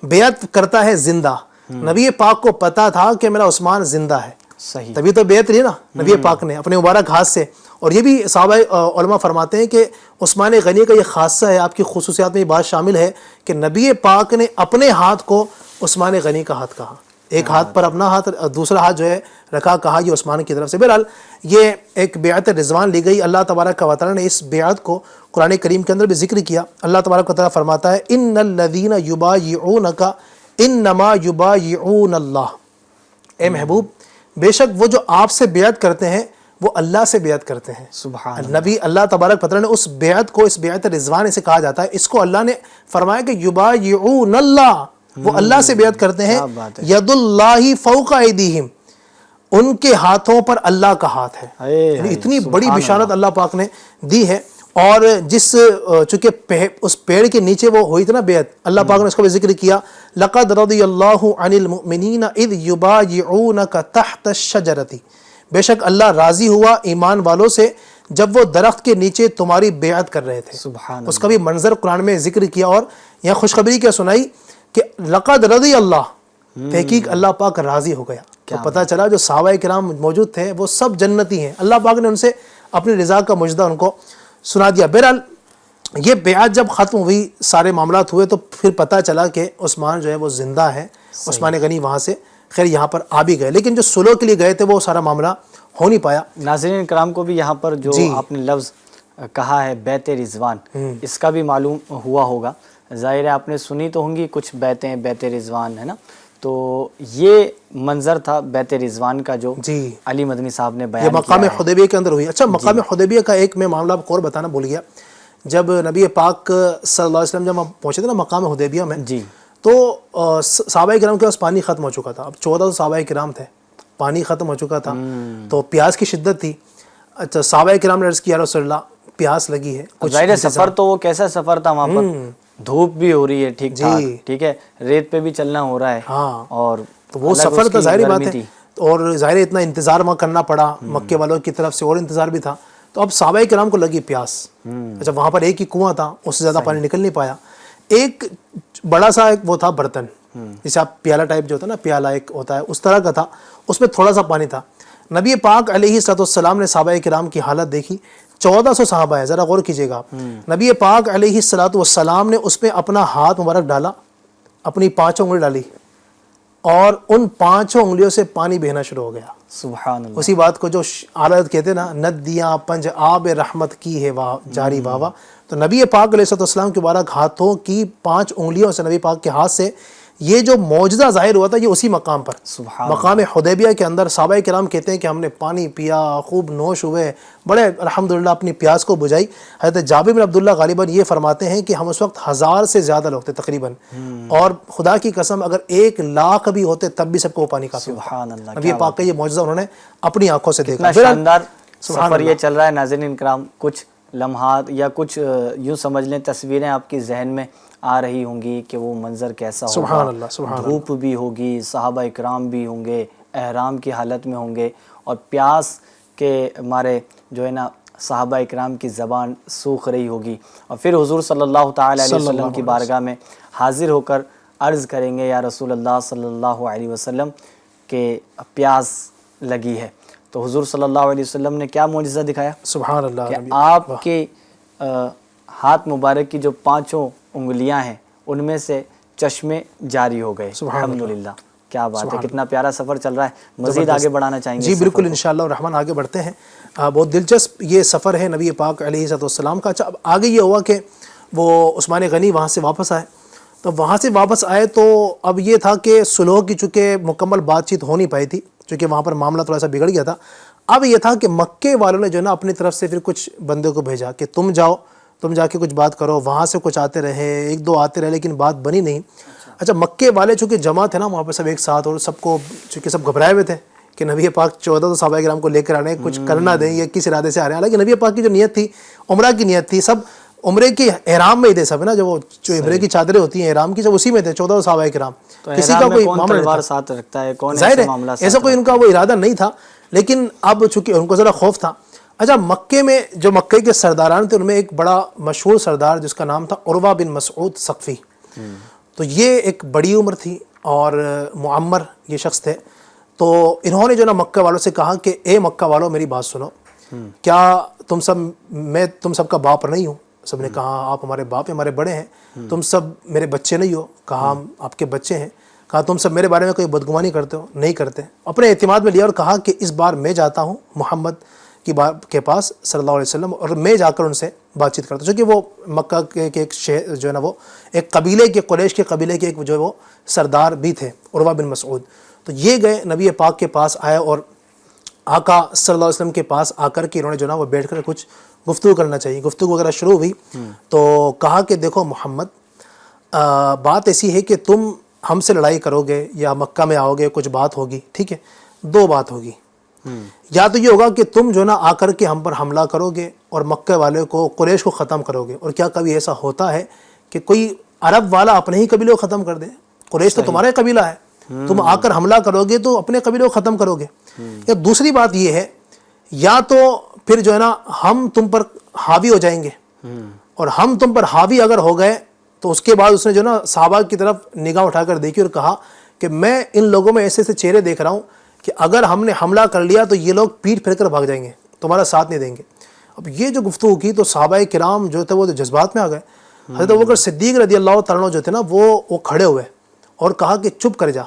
بیعت کرتا ہے زندہ. نبی پاک کو پتا تھا کہ میرا عثمان زندہ ہے، صحیح. تبھی تو بیعت لی نا نبی پاک نے اپنے مبارک ہاتھ سے. اور یہ بھی صحابہ علماء فرماتے ہیں کہ عثمان غنی کا یہ خاصہ ہے، آپ کی خصوصیات میں یہ بات شامل ہے کہ نبی پاک نے اپنے ہاتھ کو عثمان غنی کا ہاتھ کہا، ایک ہاتھ پر اپنا ہاتھ، دوسرا ہاتھ جو ہے رکھا، کہا یہ عثمان کی طرف سے. بہرحال یہ ایک بیعت رضوان لی گئی. اللہ تبارک و تعالیٰ نے اس بیعت کو قرآن کریم کے اندر بھی ذکر کیا. اللہ تبارک و تعالیٰ فرماتا ہے ان الذین یبایعونک انما یبایعون اللہ. اے محبوب، بے شک وہ جو آپ سے بیعت کرتے ہیں وہ اللہ سے بیعت کرتے ہیں. سبحان نبی اللہ تبارک و تعالیٰ نے اس بیعت کو، اس بیعت رضوان سے کہا جاتا ہے، اس کو اللہ نے فرمایا کہ یبایعون اللہ، وہ اللہ سے بیعت کرتے ہیں. ید اللہ فوق ایدیہم، ان کے ہاتھوں پر اللہ کا ہاتھ ہے. یعنی اتنی بڑی بشارت اللہ پاک نے دی ہے. اور جس چونکہ اس پیڑ کے نیچے وہ ہوئی تھی نا بیعت، اللہ پاک نے اس کا بھی ذکر کیا، لقد رضی اللہ عن المؤمنین اذ یبایعونک تحت الشجرۃ، بے شک اللہ راضی ہوا ایمان والوں سے جب وہ درخت کے نیچے تمہاری بیعت کر رہے تھے. سبحان اس کا بھی منظر قرآن میں ذکر کیا. اور یہاں خوشخبری کیا سنائی کہ لقد رضی اللہ، تحقیق اللہ پاک راضی ہو گیا. تو پتہ چلا جو صحابہ کرام موجود تھے وہ سب جنتی ہیں. اللہ پاک نے ان سے اپنی رضا کا مجدہ ان کو سنا دیا. بہرحال یہ بیعت جب ختم ہوئی، سارے معاملات ہوئے، تو پھر پتہ چلا کہ عثمان جو ہے وہ زندہ ہے. عثمان غنی وہاں سے خیر یہاں پر آ بھی گئے، لیکن جو صلح کے لیے گئے تھے وہ سارا معاملہ ہو نہیں پایا. ناظرین کرام کو بھی یہاں پر جو آپ نے لفظ کہا ہے بیعت رضوان، اس کا بھی معلوم ہوا ہوگا. ظاہر ہے آپ نے سنی تو ہوں گی کچھ بیعتیں، بیعت رضوان ہے نا. تو یہ منظر تھا بیعت رضوان کا جو علی مدنی صاحب نے بیان کیا. یہ مقام حدیبیہ کے اندر ہوئی. اچھا، مقام حدیبیہ کا ایک میں معاملہ آپ کو اور بتانا بھول گیا. جب نبی پاک صلی اللہ علیہ وسلم جب پہنچے تھے نا مقام حدیبیہ میں، تو صحابہ کرام کے پاس پانی ختم ہو چکا تھا. اب 1400 صحابہ کرام تھے، پانی ختم ہو چکا تھا، تو پیاس کی شدت تھی. اچھا، صحابہ کرام نے عرض کیا رسول اللہ پیاس لگی ہے. ظاہر سفر تو وہ کیسا سفر تھا، وہاں پر دھوپ بھی ہو رہی ہے ٹھیک ٹھاک، ٹھیک ہے، ریت پہ بھی چلنا ہو رہا ہے. اور تو وہ سفر تھا، ظاہری بات ہے. اور ظاہر اتنا انتظار وہاں کرنا پڑا، مکے والوں کی طرف سے اور انتظار بھی تھا. تو اب صحابہ کرام کو لگی پیاس. اچھا، وہاں پر ایک ہی کنواں تھا، اس سے زیادہ پانی نکل نہیں پایا. ایک بڑا سا ایک وہ تھا برتن، جسے آپ پیالہ ٹائپ جو ہوتا ہے نا، پیالہ ایک ہوتا ہے اس طرح کا تھا، اس میں تھوڑا سا پانی تھا. نبی پاک علیہ السلام نے صحابہ کرام کی حالت دیکھی. 1400 صحابہ ہے، ذرا غور کیجئے گا آپ. نبی پاک علیہ السلام نے اس میں اپنا ہاتھ مبارک ڈالا، اپنی 5 انگلی ڈالی، اور ان 5 انگلیوں سے پانی بہنا شروع ہو گیا. سبحان اللہ. اسی بات کو جو عادت کہتے ہیں نا، ندیاں پنج آب رحمت کی ہے واہ جاری واہ واہ. تو نبی پاک علیہ السلام کے مبارک ہاتھوں کی 5 انگلیوں سے، نبی پاک کے ہاتھ سے یہ جو معجزہ ظاہر ہوا تھا، یہ اسی مقام پر مقام حدیبیہ کے اندر. صحابہ کرام کہتے ہیں کہ ہم نے پانی پیا، خوب نوش ہوئے، بڑے الحمدللہ اپنی پیاس کو بجھائی. حضرت جابر بن عبداللہ غالباً یہ فرماتے ہیں کہ ہم اس وقت 1000 سے زیادہ لوگ تھے تقریباً، اور خدا کی قسم اگر 1 لاکھ بھی ہوتے تب بھی سب کو وہ پانی کافی ہوتا. نبی پاک کا یہ معجزہ انہوں نے اپنی آنکھوں سے دیکھا. شاندار سفر یہ چل رہا ہے. ناظرین کرام، کچھ لمحات یا کچھ یوں سمجھ لیں تصویریں آپ کی ذہن میں آ رہی ہوں گی کہ وہ منظر کیسا ہوگا. سبحان اللہ، سبحان اللہ. دھوپ بھی ہوگی، صحابہ اکرام بھی ہوں گے، احرام کی حالت میں ہوں گے، اور پیاس کے مارے جو ہے نا صحابہ اکرام کی زبان سوکھ رہی ہوگی. اور پھر حضور صلی اللہ تعالی علیہ وسلم کی بارگاہ میں حاضر ہو کر عرض کریں گے، یا رسول اللہ صلی اللہ علیہ وسلم کہ پیاس لگی ہے. تو حضور صلی اللہ علیہ وسلم نے کیا معجزہ دکھایا؟ سبحان اللہ، کہ آپ کے ہاتھ مبارک کی جو 5 انگلیاں ہیں ان میں سے چشمے جاری ہو گئے. الحمدللہ. کیا بات ہے، کتنا پیارا سفر چل رہا ہے. مزید آگے بڑھانا چاہیں گے؟ جی بالکل، انشاءاللہ الرحمن آگے بڑھتے ہیں. بہت دلچسپ یہ سفر ہے نبی پاک علیہ السلام کا. اچھا، اب آگے یہ ہوا کہ وہ عثمان غنی وہاں سے واپس آئے. تو وہاں سے واپس آئے تو اب یہ تھا کہ صلح کی چونکہ مکمل بات چیت ہو نہیں پائی تھی، چونکہ وہاں پر معاملہ تھوڑا سا بگڑ گیا تھا. اب یہ تھا کہ مکے والوں نے جو ہے نا اپنی طرف سے پھر کچھ بندوں کو بھیجا کہ تم جاؤ، تم جا کے کچھ بات کرو. وہاں سے کچھ آتے رہے، 1-2 آتے رہے، لیکن بات بنی نہیں. اچھا، مکے والے چونکہ جمع تھے نا وہاں پہ سب ایک ساتھ، اور سب کو چونکہ سب گھبرائے ہوئے تھے کہ نبی پاک 1400 صحابہ کرام کو لے کر آنے، کچھ کرنا دیں، یہ کس ارادے سے آ رہے ہیں. حالانکہ نبی پاک کی جو نیت تھی، عمرہ کی نیت تھی، سب عمرے کے احرام میں ہی تھے سب نا، جو عمرے کی چادریں ہوتی ہیں احرام کی، سب اسی میں تھے 1400 صحابہ کرام. کسی کا کوئی معاملہ ساتھ رکھتا ہے، کون ظاہر ہے ایسا کوئی ان کا وہ ارادہ نہیں تھا، لیکن اب چونکہ ان کو ذرا خوف تھا. اچھا مکے میں جو مکے کے سرداران تھے ان میں ایک بڑا مشہور سردار جس کا نام تھا عروہ بن مسعود ثقفی. تو یہ ایک بڑی عمر تھی اور معمر یہ شخص تھے. تو انہوں نے جو نا مکہ والوں سے کہا کہ اے مکہ والوں میری بات سنو, کیا میں تم سب کا باپ نہیں ہوں؟ سب نے کہا آپ ہمارے باپ ہیں, ہمارے بڑے ہیں. تم سب میرے بچے نہیں ہو؟ کہا ہم آپ کے بچے ہیں. کہا تم سب میرے بارے میں کوئی بدگمانی کرتے ہو؟ نہیں کرتے. اپنے اعتماد میں لیا اور کہا کہ اس بار میں جاتا ہوں محمد کے پاس صلی اللہ علیہ وسلم, اور میں جا کر ان سے بات چیت کرتا ہوں, چونکہ وہ مکہ کے ایک شہر جو ہے نا وہ ایک قبیلے کے, قریش کے قبیلے کے ایک جو وہ سردار بھی تھے عروہ بن مسعود. تو یہ گئے نبی پاک کے پاس آئے اور آقا صلی اللہ علیہ وسلم کے پاس آ کر کے انہوں نے جو نا وہ بیٹھ کر کچھ گفتگو کرنا چاہیے. گفتگو وغیرہ شروع ہوئی تو کہا کہ دیکھو محمد, بات ایسی ہے کہ تم ہم سے لڑائی کرو گے یا مکہ میں آؤ گے, کچھ بات ہوگی, ٹھیک ہے, دو بات ہوگی. یا تو یہ ہوگا کہ تم جو نا آ کر کے ہم پر حملہ کرو گے اور مکہ والے کو, قریش کو ختم کرو گے. اور کیا کبھی ایسا ہوتا ہے کہ کوئی عرب والا اپنے ہی قبیلے کو ختم کر دے؟ قریش تو تمہارا قبیلہ ہے, تم آ کر حملہ کرو گے تو اپنے قبیلے کو ختم کرو گے. یا دوسری بات یہ ہے, یا تو پھر جو ہے نا ہم تم پر حاوی ہو جائیں گے, اور ہم تم پر حاوی اگر ہو گئے تو اس کے بعد اس نے جو نا صحابہ کی طرف نگاہ اٹھا کر دیکھی اور کہا کہ میں ان لوگوں میں ایسے ایسے چہرے دیکھ رہا ہوں کہ اگر ہم نے حملہ کر لیا تو یہ لوگ پیٹ پھیر کر بھاگ جائیں گے, تمہارا ساتھ نہیں دیں گے. اب یہ جو گفتگو کی تو صحابہ کرام جو تھے وہ جذبات میں آ گئے. حضرت ابوبکر صدیق رضی اللہ تعالیٰ عنہ جو تھے نا وہ کھڑے ہوئے اور کہا کہ چپ کر جا,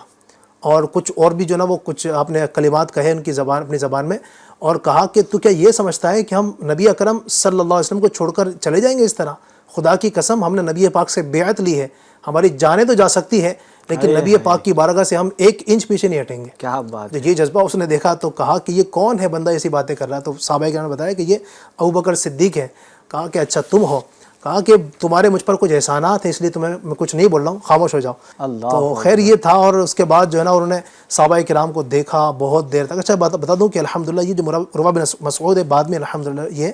اور کچھ اور بھی جو نا وہ کچھ آپ نے کلمات کہے ان کی زبان, اپنی زبان میں, اور کہا کہ تو کیا یہ سمجھتا ہے کہ ہم نبی اکرم صلی اللہ علیہ وسلم کو چھوڑ کر چلے جائیں گے اس طرح؟ خدا کی قسم ہم نے نبی پاک سے بیعت لی ہے, ہماری جانیں تو جا سکتی ہے لیکن نبی پاک کی بارگاہ سے ہم 1 انچ پیچھے نہیں ہٹیں گے. کیا بات ہے. یہ جذبہ اس نے دیکھا تو کہا کہ یہ کون ہے بندہ ایسی باتیں کر رہا ہے؟ تو صحابہ کرام نے بتایا کہ یہ ابوبکر صدیق ہے. کہا کہ اچھا تم ہو؟ کہا کہ تمہارے مجھ پر کچھ احسانات ہیں اس لیے تمہیں میں کچھ نہیں بول رہا ہوں, خاموش ہو جاؤ. تو خیر یہ تھا, اور اس کے بعد جو ہے نا انہوں نے صحابہ کرام کو دیکھا بہت دیر تک. اچھا بتا دوں کہ الحمدللہ یہ جو عروہ بن مسعود ہے بعد میں الحمدللہ یہ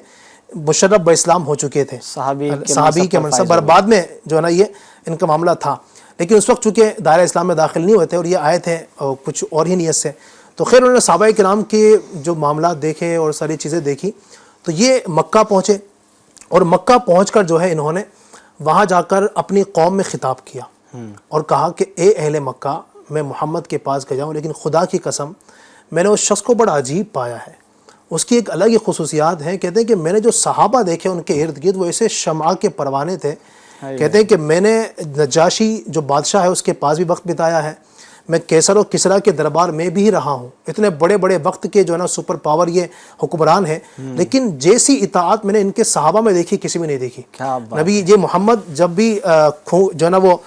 مشرف باسلام ہو چکے تھے, صحابی کے منصب پر بعد میں جو ہے نا یہ ان کا معاملہ تھا, لیکن اس وقت چونکہ دائرہ اسلام میں داخل نہیں ہوئے تھے اور یہ آئے تھے کچھ اور ہی نیت سے. تو خیر انہوں نے صحابہ کرام کے جو معاملات دیکھے اور ساری چیزیں دیکھی تو یہ مکہ پہنچے, اور مکہ پہنچ کر جو ہے انہوں نے وہاں جا کر اپنی قوم میں خطاب کیا اور کہا کہ اے اہل مکہ, میں محمد کے پاس گیا ہوں لیکن خدا کی قسم میں نے اس شخص کو بڑا عجیب پایا ہے. اس کی ایک الگ ہی خصوصیات ہیں. کہتے ہیں کہ میں نے جو صحابہ دیکھے ان کے ارد گرد وہ ایسے شمع کے پروانے تھے. کہتے ہیں کہ میں نے نجاشی جو بادشاہ ہے اس کے پاس بھی وقت بتایا ہے, میں کیسر و کسریٰ کے دربار میں بھی رہا ہوں. اتنے بڑے بڑے وقت کے جو ہے نا سپر پاور یہ حکمران ہیں, لیکن جیسی اطاعت میں نے ان کے صحابہ میں دیکھی کسی میں نہیں دیکھی. نبی یہ محمد جب بھی جو ہے نا وہ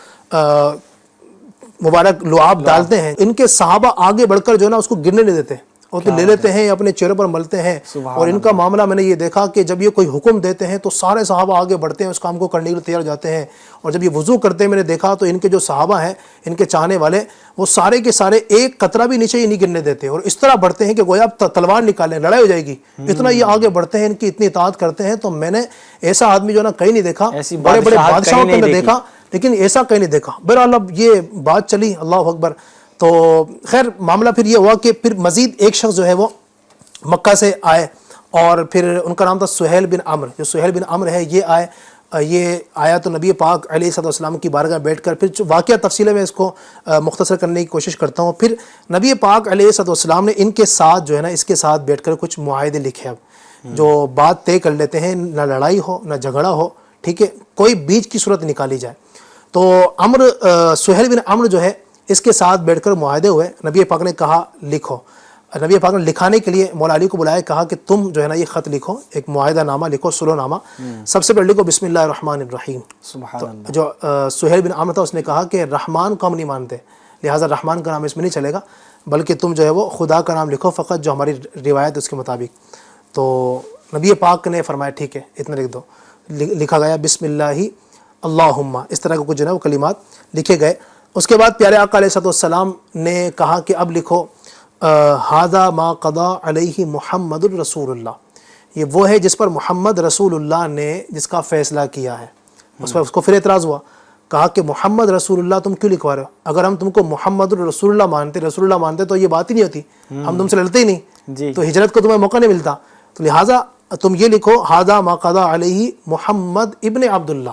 مبارک لعاب ڈالتے ہیں, ان کے صحابہ آگے بڑھ کر جو ہے نا اس کو گرنے نہیں دیتے, اور تو لے لیتے ہیں اپنے چہرے پر ملتے ہیں. اور ان کا معاملہ میں نے یہ دیکھا کہ جب یہ کوئی حکم دیتے ہیں تو سارے صحابہ آگے بڑھتے ہیں, اس کام کو کرنے کے لیے تیار جاتے ہیں. اور جب یہ وضو کرتے ہیں میں نے دیکھا تو ان کے جو صحابہ ہیں, ان کے چاہنے والے, وہ سارے کے سارے ایک قطرہ بھی نیچے ہی نہیں گرنے دیتے, اور اس طرح بڑھتے ہیں کہ گویا تلوار نکالیں لڑائی ہو جائے گی, اتنا یہ آگے بڑھتے ہیں, ان کی اتنی اطاعت کرتے ہیں. تو میں نے ایسا آدمی جو ہے نا کہیں نہیں دیکھا, بڑے بڑے بادشاہوں کے اندر دیکھا لیکن ایسا کہیں نہیں دیکھا. بہرحال اب یہ بات چلی, اللہ اکبر. تو خیر معاملہ پھر یہ ہوا کہ پھر مزید ایک شخص جو ہے وہ مکہ سے آئے, اور پھر ان کا نام تھا سہیل بن عمرو. جو سہیل بن عمرو ہے یہ آیا تو نبی پاک علیہ السلام کی بارگاہ بیٹھ کر, پھر واقعہ تفصیل میں اس کو مختصر کرنے کی کوشش کرتا ہوں. پھر نبی پاک علیہ السلام نے ان کے ساتھ جو ہے نا اس کے ساتھ بیٹھ کر کچھ معاہدے لکھے, اب جو بات طے کر لیتے ہیں, نہ لڑائی ہو نہ جھگڑا ہو, ٹھیک ہے, کوئی بیچ کی صورت نکالی جائے. تو سہیل بن عمرو جو ہے اس کے ساتھ بیٹھ کر معاہدے ہوئے. نبی پاک نے کہا لکھو. نبی پاک نے لکھانے کے لیے مولا علی کو بلایا, کہا کہ تم جو ہے نا یہ خط لکھو, ایک معاہدہ نامہ لکھو, سلو نامہ. سب سے پہلے لکھو بسم اللہ الرحمن الرحیم. جو سہیل بن عمرو تھا اس نے کہا کہ رحمان کو ہم نہیں مانتے, لہٰذا رحمان کا نام اس میں نہیں چلے گا, بلکہ تم جو ہے وہ خدا کا نام لکھو فقط, جو ہماری روایت اس کے مطابق. تو نبی پاک نے فرمایا ٹھیک ہے اتنا لکھ دو. لکھا گیا بسم اللہ اللہم, اس طرح کے کچھ جو ہے وہ کلمات لکھے گئے. اس کے بعد پیارے آقا علیہ السلام نے کہا کہ اب لکھو ھذا ما قضا علیہ محمد الرسول اللہ, یہ وہ ہے جس پر محمد رسول اللہ نے جس کا فیصلہ کیا ہے. اس پر اس کو پھر اعتراض ہوا, کہا کہ محمد رسول اللہ تم کیوں لکھوا رہے ہو؟ اگر ہم تم کو محمد الرسول اللہ مانتے تو یہ بات ہی نہیں ہوتی, ہم تم سے لڑتے ہی نہیں, تو ہجرت کو تمہیں موقع نہیں ملتا. تو لہٰذا تم یہ لکھو ہاذا ما قضا علیہ محمد ابن عبداللہ.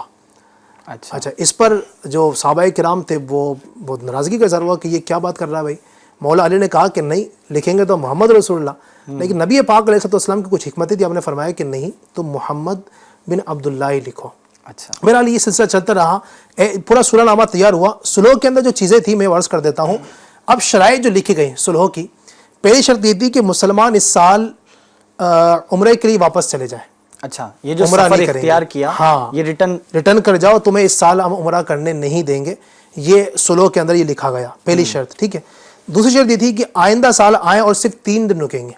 اچھا اس پر جو صحابہ کرام تھے وہ بہت ناراضگی کا اظہار ہوا کہ یہ کیا بات کر رہا ہے بھائی. مولا علی نے کہا کہ نہیں لکھیں گے تو محمد رسول اللہ, لیکن نبی پاک علیہ السلام کی کچھ حکمتیں تھی, آپ نے فرمایا کہ نہیں تم محمد بن عبداللہ ہی لکھو. اچھا بہرحال یہ سلسلہ چلتا رہا, پورا صلح نامہ تیار ہوا. صلح کے اندر جو چیزیں تھیں میں عرض کر دیتا ہوں. اب شرائط جو لکھی گئی صلح کی, پہلی شرط یہ تھی کہ مسلمان اس سال عمرے کے لیے واپس چلے جائیں. اچھا یہ جو سفر اختیار کیا ہاں یہ ریٹرن کر جاؤ, تمہیں اس سال ہم عمرہ کرنے نہیں دیں گے. یہ صلح کے اندر یہ لکھا گیا, پہلی شرط. ٹھیک ہے. دوسری شرط یہ تھی کہ آئندہ سال آئیں اور صرف 3 دن رکیں گے.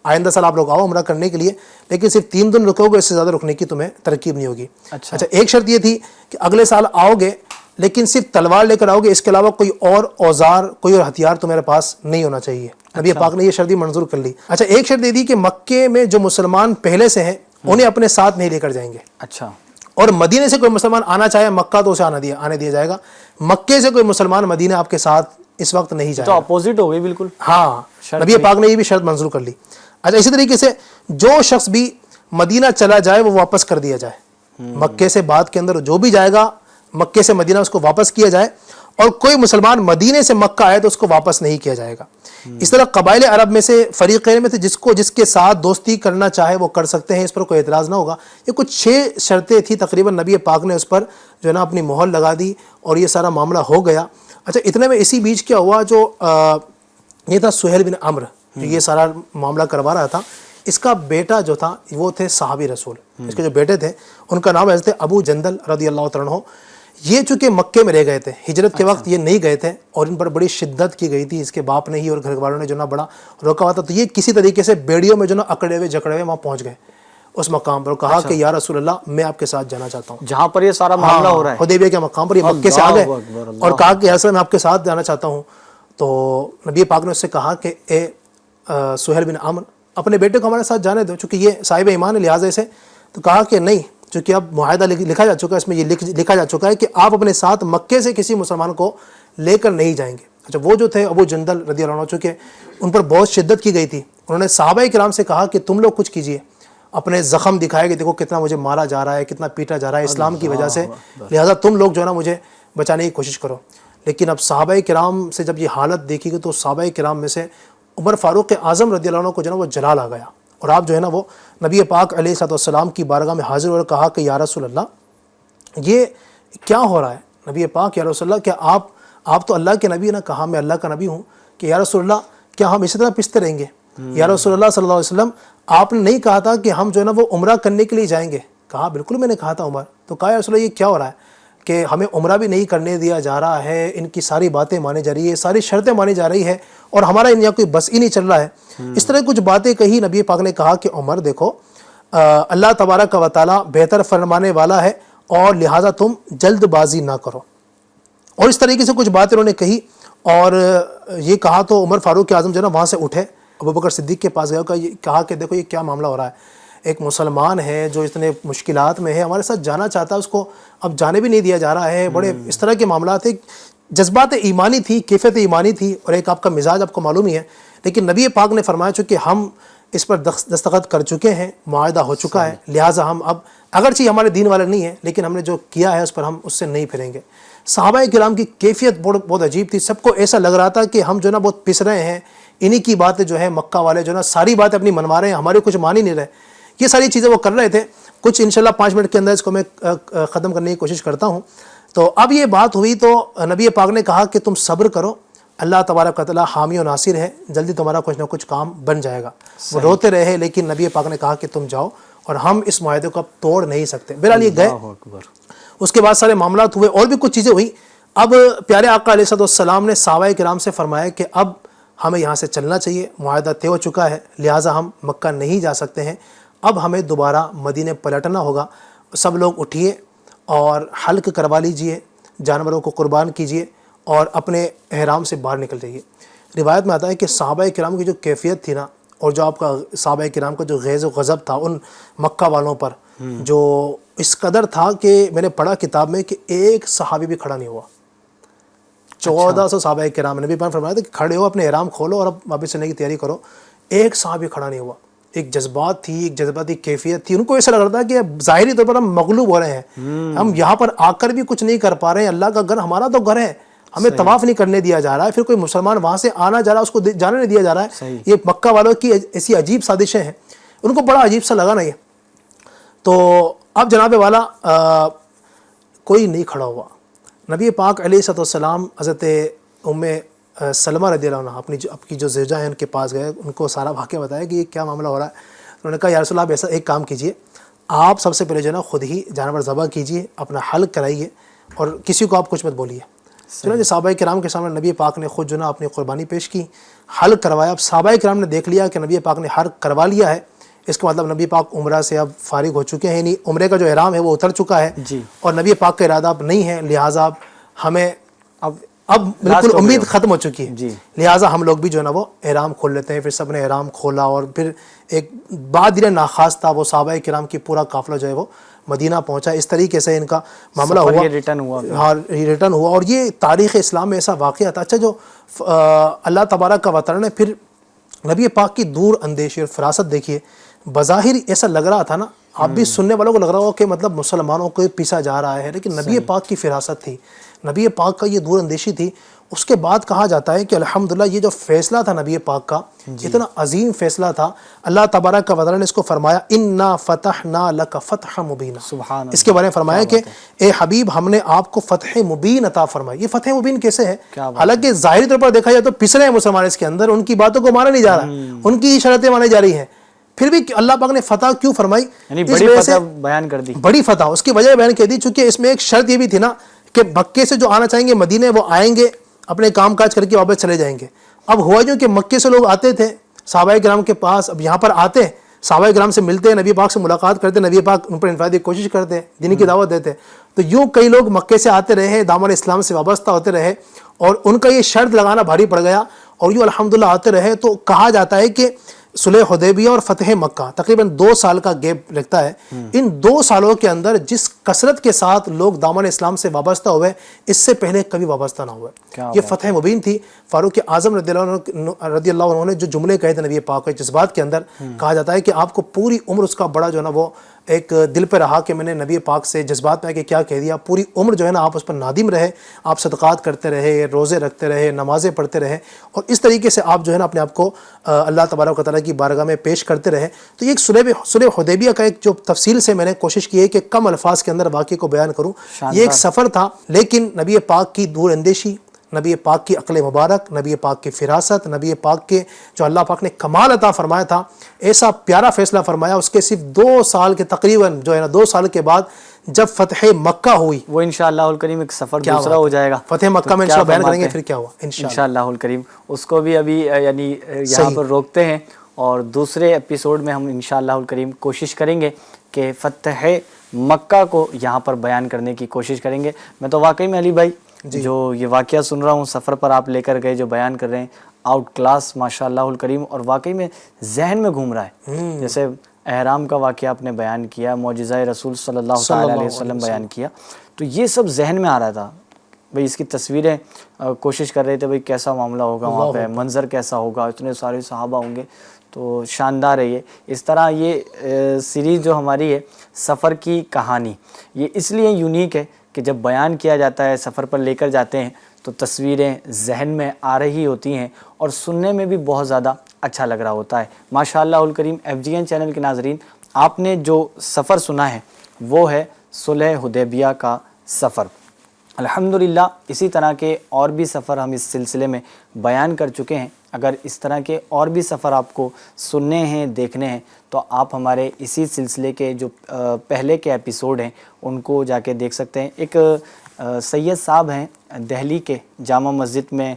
آئندہ سال آپ لوگ آؤ عمرہ کرنے کے لیے, لیکن صرف 3 دن رکو گے, اس سے زیادہ رکنے کی تمہیں ترکیب نہیں ہوگی. اچھا ایک شرط یہ تھی کہ اگلے سال آؤ گے لیکن صرف تلوار لے کر آؤ گے, اس کے علاوہ کوئی اور اوزار کوئی اور ہتھیار تمہارے پاس نہیں ہونا چاہیے. نبی پاک نے یہ شرط منظور کر لی. اچھا ایک شرط یہ تھی کہ مکے میں جو مسلمان پہلے سے ہیں انہیں اپنے ساتھ نہیں لے کر جائیں گے. اچھا اور مدینے سے کوئی مسلمان آنا چاہے مکہ تو اسے آنے دیا جائے گا. مکے سے کوئی مسلمان مدینہ آپ کے ساتھ اس وقت نہیں جائے گا. تو اپوزٹ ہو گئی بالکل. ہاں نبی پاک نے یہ بھی شرط منظور کر لی. اچھا اسی طریقے سے جو شخص بھی مدینہ چلا جائے وہ واپس کر دیا جائے. مکے سے بعد کے اندر جو بھی جائے گا مکے سے مدینہ اس کو واپس کیا جائے, اور کوئی مسلمان مدینے سے مکہ آئے تو اس کو واپس نہیں کیا جائے گا. اس طرح قبائل عرب میں سے فریقین میں سے جس کے ساتھ دوستی کرنا چاہے وہ کر سکتے ہیں, اس پر کوئی اعتراض نہ ہوگا. یہ کچھ 6 شرطیں تھیں تقریباً, نبی پاک نے اس پر جو ہے نا اپنی مہر لگا دی اور یہ سارا معاملہ ہو گیا. اچھا اتنے میں اسی بیچ کیا ہوا, جو یہ تھا سہیل بن عمرو جو یہ سارا معاملہ کروا رہا تھا, اس کا بیٹا جو تھا وہ تھے صحابی رسول. اس کے جو بیٹے تھے ان کا نام حضرت ابو جندل رضی اللہ تعالیٰ عنہ. یہ چونکہ مکے میں رہ گئے تھے, ہجرت کے وقت یہ نہیں گئے تھے اور ان پر بڑی شدت کی گئی تھی. اس کے باپ نے ہی اور گھر والوں نے جو نا بڑا روکا ہوا تھا. تو یہ کسی طریقے سے بیڑیوں میں جو نا اکڑے ہوئے جکڑے ہوئے وہاں پہنچ گئے اس مقام پر, کہا کہ یا رسول اللہ میں آپ کے ساتھ جانا چاہتا ہوں. جہاں پر یہ سارا معاملہ ہو رہا ہے حدیبیہ کے مقام پر یہ مکے سے آ گئے اور کہا کہ ایسا میں آپ کے ساتھ جانا چاہتا ہوں. تو نبی پاک نے اس سے کہا کہ اے سہیل بن عمرو اپنے بیٹے کو ہمارے ساتھ جانے دو, چونکہ یہ صاحب ایمان ہے لہٰذا سے. تو کہا کہ نہیں, چونکہ اب معاہدہ لکھا جا چکا ہے, اس میں یہ لکھا جا چکا ہے کہ آپ اپنے ساتھ مکے سے کسی مسلمان کو لے کر نہیں جائیں گے. اچھا وہ جو تھے ابو جندل رضی اللہ عنہ, چونکہ ان پر بہت شدت کی گئی تھی, انہوں نے صحابہ کرام سے کہا کہ تم لوگ کچھ کیجئے, اپنے زخم دکھائے کہ دیکھو کتنا مجھے مارا جا رہا ہے, کتنا پیٹا جا رہا ہے اسلام کی وجہ سے, لہٰذا تم لوگ جو ہے نا مجھے بچانے کی کوشش کرو. لیکن اب صحابہ کرام سے جب یہ حالت دیکھی گئی تو صحابہ کرام میں سے عمر فاروق اعظم رضی اللہ عنہ کو جو ہے نا وہ جلال آ گیا, اور آپ جو ہے نا وہ نبی پاک علیہ السلام کی بارگاہ میں حاضر ہوئے اور کہا کہ یا رسول اللہ یہ کیا ہو رہا ہے. نبی پاک یا رسول اللہ کیا آپ تو اللہ کے نبی ہیں نا. کہا میں اللہ کا نبی ہوں. کہ یا رسول اللہ کیا ہم اسی طرح پستے رہیں گے. یا رسول اللہ صلی اللہ علیہ وسلم آپ نے نہیں کہا تھا کہ ہم جو ہے نا وہ عمرہ کرنے کے لیے جائیں گے. کہا بالکل میں نے کہا تھا عمر. تو کہا یا رسول اللہ یہ کیا ہو رہا ہے کہ ہمیں عمرہ بھی نہیں کرنے دیا جا رہا ہے, ان کی ساری باتیں مانی جا رہی ہے, ساری شرطیں مانی جا رہی ہے, اور ہمارا ان یہاں کوئی بس ہی نہیں چل رہا ہے. اس طرح کچھ باتیں کہی. نبی پاک نے کہا کہ عمر دیکھو اللہ تبارک و تعالیٰ بہتر فرمانے والا ہے اور لہٰذا تم جلد بازی نہ کرو. اور اس طریقے سے کچھ باتیں انہوں نے کہی, اور یہ کہا تو عمر فاروق اعظم جو ہے نا وہاں سے اٹھے, ابوبکر صدیق کے پاس گئے, کہا کہ دیکھو یہ کیا معاملہ ہو رہا ہے, ایک مسلمان ہے جو اتنے مشکلات میں ہے, ہمارے ساتھ جانا چاہتا ہے, اس کو اب جانے بھی نہیں دیا جا رہا ہے. بڑے اس طرح کے معاملات ہیں. جذبات ایمانی تھی, کیفیت ایمانی تھی, اور ایک آپ کا مزاج آپ کو معلوم ہی ہے. لیکن نبی پاک نے فرمایا چونکہ ہم اس پر دستخط کر چکے ہیں, معاہدہ ہو چکا ہے, لہٰذا ہم اب اگرچہ ہمارے دین والے نہیں ہیں لیکن ہم نے جو کیا ہے اس پر ہم اس سے نہیں پھریں گے. صحابہ کرام کی کیفیت بہت عجیب تھی. سب کو ایسا لگ رہا تھا کہ ہم جو نا بہت پس رہے ہیں, انہی کی باتیں جو ہے مکہ والے جو نا ساری باتیں اپنی منوا رہے ہیں, ہمارے کچھ مان ہی نہیں رہے. یہ ساری چیزیں وہ کر رہے تھے. کچھ انشاءاللہ 5 منٹ کے اندر اس کو میں ختم کرنے کی کوشش کرتا ہوں. تو اب یہ بات ہوئی تو نبی پاک نے کہا کہ تم صبر کرو, اللہ تبارک و تعالیٰ حامی و ناصر ہے, جلدی تمہارا کچھ نہ کچھ کام بن جائے گا. وہ روتے رہے لیکن نبی پاک نے کہا کہ تم جاؤ, اور ہم اس معاہدے کو اب توڑ نہیں سکتے. بہرحال یہ گئے. اس کے بعد سارے معاملات ہوئے, اور بھی کچھ چیزیں ہوئی. اب پیارے آقا علیہ السلام نے صحابہ کرام سے فرمایا کہ اب ہمیں یہاں سے چلنا چاہیے, معاہدہ طے ہو چکا ہے, لہٰذا ہم مکہ نہیں جا سکتے ہیں, اب ہمیں دوبارہ مدینے پلٹنا ہوگا. سب لوگ اٹھیے اور حلق کروا لیجئے, جانوروں کو قربان کیجئے اور اپنے احرام سے باہر نکل جائیے. روایت میں آتا ہے کہ صحابہ کرام کی جو کیفیت تھی نا, اور جو آپ کا صحابہ کرام کا جو غیظ و غضب تھا ان مکہ والوں پر, جو اس قدر تھا کہ میں نے پڑھا کتاب میں کہ ایک صحابی بھی کھڑا نہیں ہوا. 1400 صحابہ کرام, نبی پاک نے فرمایا تھا کہ کھڑے ہو, اپنے احرام کھولو اور اب واپس چلنے کی تیاری کرو. ایک صحابی کھڑا نہیں ہوا. ایک جذبات تھی، ایک جذباتی کیفیت تھی. ان کو ایسا لگ رہا تھا کہ ظاہری طور پر ہم مغلوب ہو رہے ہیں، ہم یہاں پر آ کر بھی کچھ نہیں کر پا رہے ہیں. اللہ کا گھر ہمارا تو گھر ہے، ہمیں طواف نہیں کرنے دیا جا رہا ہے، پھر کوئی مسلمان وہاں سے آنا جا رہا ہے اس کو جانے نہیں دیا جا رہا ہے. یہ مکہ والوں کی ایسی عجیب سازشیں ہیں. ان کو بڑا عجیب سا لگا نا یہ. تو اب جناب والا کوئی نہیں کھڑا ہوا. نبی پاک علیہ الصلوۃ والسلام حضرت ام سلمہ رضی اللہ عنہ آپ کی جو زوجہ ہیں ان کے پاس گئے، ان کو سارا واقعہ بتایا کہ یہ کیا معاملہ ہو رہا ہے. انہوں نے کہا یا رسول اللہ آپ ایسا ایک کام کیجئے، آپ سب سے پہلے جو ہے نا خود ہی جانور ذبح کیجئے، اپنا حلق کرائیے اور کسی کو آپ کچھ مت بولیے. چنانچہ صحابہ کرام کے سامنے نبی پاک نے خود جو نا اپنی قربانی پیش کی، حلق کروایا. اب صحابہ کرام نے دیکھ لیا کہ نبی پاک نے حلق کروا لیا ہے، اس کا مطلب نبی پاک عمرہ سے اب فارغ ہو چکے ہیں، یعنی عمرے کا جو احرام ہے وہ اتر چکا ہے اور نبی پاک کا ارادہ اب نہیں ہے، لہٰذا اب ہمیں اب بالکل امید ختم ہو چکی ہے. لہٰذا ہم لوگ بھی جو ہے نا وہ احرام کھول لیتے ہیں. پھر سب نے احرام کھولا اور پھر ایک بعد دن ناخاص تھا، وہ صحابہ کرام کی پورا قافلہ جو ہے وہ مدینہ پہنچا. اس طریقے سے ان کا معاملہ ہوا، ریٹرن ہوا. اور یہ تاریخ اسلام میں ایسا واقعہ تھا. اچھا جو اللہ تبارک کا وطن ہے، پھر نبی پاک کی دور اندیشی اور فراست دیکھیے. بظاہر ایسا لگ رہا تھا نا، آپ بھی سننے والوں کو لگ رہا ہو کہ مطلب مسلمانوں کو پیسا جا رہا ہے، لیکن نبی پاک کی فراست تھی، نبی پاک کا یہ دور اندیشی تھی. اس کے بعد کہا جاتا ہے کہ الحمدللہ یہ جو فیصلہ تھا نبی پاک کا، اتنا عظیم فیصلہ تھا. اللہ تبارک کا وطن نے اس کو فرمایا انا فتحنا لک فتحا مبینا. اس کے بارے میں فرمایا کہ اے حبیب ہم نے آپ کو فتح مبین عطا فرمائی. یہ فتح مبین کیسے ہے؟ حالانکہ ظاہری طور پر دیکھا جائے تو پسرے ہیں مسلمان اس کے اندر، ان کی باتوں کو مانا نہیں جا رہا، ان کی شرطیں مانی جا رہی ہیں، پھر بھی اللہ پاک نے فتح کیوں فرمائی؟ یعنی بڑی فتح بیان کر دی. بڑی فتح اس کی وجہ بیان کر دی چونکہ اس میں ایک شرط یہ بھی تھی نا کہ مکے سے جو آنا چاہیں گے مدینے وہ آئیں گے، اپنے کام کاج کر کے واپس چلے جائیں گے. اب ہوا جو کہ مکے سے لوگ آتے تھے صحابہ کرام کے پاس، اب یہاں پر آتے ہیں صحابہ کرام سے ملتے ہیں، نبی پاک سے ملاقات کرتے ہیں، نبی پاک ان پر انفرادی کی کوشش کرتے ہیں، دین کی دعوت دیتے ہیں. تو یوں کئی لوگ مکے سے آتے رہے، دامن اسلام سے وابستہ ہوتے رہے اور ان کا یہ شرط لگانا بھاری پڑ گیا اور یوں الحمدللہ آتے رہے. تو کہا جاتا ہے کہ صلح حدیبیہ اور فتح مکہ تقریباً 2 سال کا گیپ لگتا ہے. ان 2 سالوں کے اندر جس کثرت کے ساتھ لوگ دامن اسلام سے وابستہ ہوئے، اس سے پہلے کبھی وابستہ نہ ہوئے. یہ فتح مبین تھی. فاروق اعظم رضی اللہ عنہ نے جو جملے کہے تھے نبی پاک کے جذبات کے اندر، کہا جاتا ہے کہ آپ کو پوری عمر اس کا بڑا جو ہے نا وہ ایک دل پہ رہا کہ میں نے نبی پاک سے جذبات میں کہ کیا کہہ دیا. پوری عمر جو ہے نا آپ اس پر نادم رہے، آپ صدقات کرتے رہے، روزے رکھتے رہے، نمازیں پڑھتے رہے اور اس طریقے سے آپ جو ہے نا اپنے آپ کو اللہ تبارک و تعالیٰ کی بارگاہ میں پیش کرتے رہے. تو یہ ایک صلح حدیبیہ کا ایک جو تفصیل سے میں نے کوشش کی ہے کہ کم الفاظ کے اندر واقعے کو بیان کروں. یہ ایک سفر تھا، لیکن نبی پاک کی دور اندیشی، نبی پاک کی عقل مبارک، نبی پاک کی فراست، نبی پاک کے جو اللہ پاک نے کمال عطا فرمایا تھا، ایسا پیارا فیصلہ فرمایا. اس کے صرف 2 سال کے تقریباً جو ہے نا 2 سال کے بعد جب فتح مکہ ہوئی، وہ انشاءاللہ الکریم ایک سفر دوسرا ہو جائے گا. فتح مکہ میں انشاءاللہ بیان کریں گے پھر کیا ہوا انشاءاللہ الکریم. اس کو بھی ابھی یعنی یہاں پر روکتے ہیں اور دوسرے ایپیسوڈ میں ہم انشاءاللہ الکریم کوشش کریں گے کہ فتح مکہ کو یہاں پر بیان کرنے کی کوشش کریں گے. میں تو واقعی میں علی بھائی جو یہ واقعہ سن رہا ہوں، سفر پر آپ لے کر گئے جو بیان کر رہے ہیں، آؤٹ کلاس ماشاءاللہ الکریم، اور واقعی میں ذہن میں گھوم رہا ہے. جیسے احرام کا واقعہ آپ نے بیان کیا، معجزہ رسول صلی اللہ تعالیٰ علیہ وسلم بیان کیا، تو یہ سب ذہن میں آ رہا تھا. بھئی اس کی تصویریں کوشش کر رہے تھے بھئی کیسا معاملہ ہوگا وہاں پہ، منظر کیسا ہوگا، اتنے سارے صحابہ ہوں گے، تو شاندار ہے یہ. اس طرح یہ سیریز جو ہماری ہے سفر کی کہانی، یہ اس لیے یونیک ہے کہ جب بیان کیا جاتا ہے، سفر پر لے کر جاتے ہیں تو تصویریں ذہن میں آ رہی ہوتی ہیں اور سننے میں بھی بہت زیادہ اچھا لگ رہا ہوتا ہے. ماشاءاللہ الکریم FGN چینل کے ناظرین، آپ نے جو سفر سنا ہے وہ ہے صلح حدیبیہ کا سفر. الحمدللہ اسی طرح کے اور بھی سفر ہم اس سلسلے میں بیان کر چکے ہیں. اگر اس طرح کے اور بھی سفر آپ کو سننے ہیں، دیکھنے ہیں، تو آپ ہمارے اسی سلسلے کے جو پہلے کے ایپیسوڈ ہیں ان کو جا کے دیکھ سکتے ہیں. ایک سید صاحب ہیں دہلی کے، جامع مسجد میں